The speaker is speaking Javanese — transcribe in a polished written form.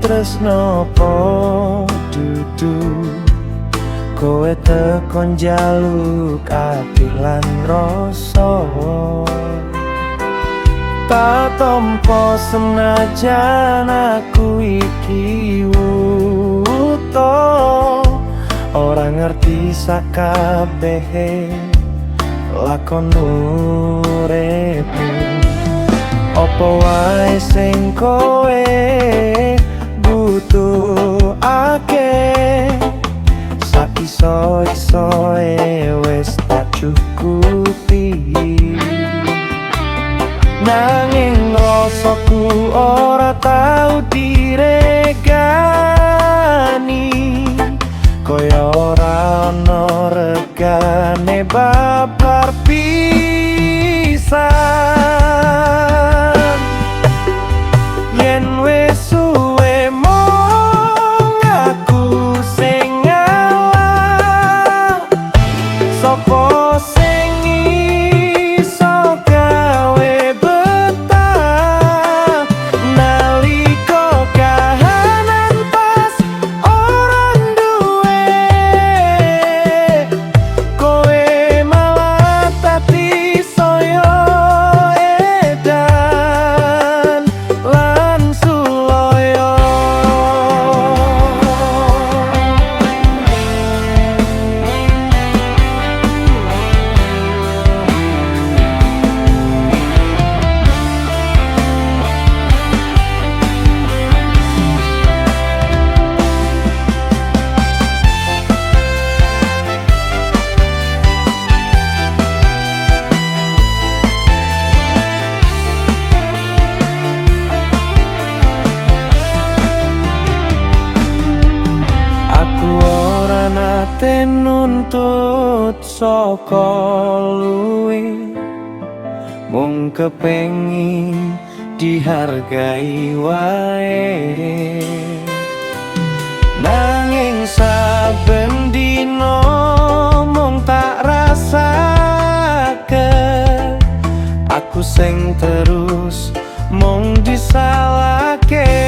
tresno dudu kowe tekon jaluk ati lan rasa tak tompo senajan aku iki wuto ora ngerti sakabehe lakon uripku opo wae sing kowe butuhake iso-isoe wis tak cukupi nanging rasaku ora tau diregani kaya ora ana regane babar pisan yen wis suwe mong aku sing ngalah sapa sing iso gawe betah nalika kahanan pas orang duwe kowe malah tati saya edan lan suloyo nate nuntut saka luwih mung kepengin dihargai wae nanging saben dino mung tak rasake aku sing terus mung disalahke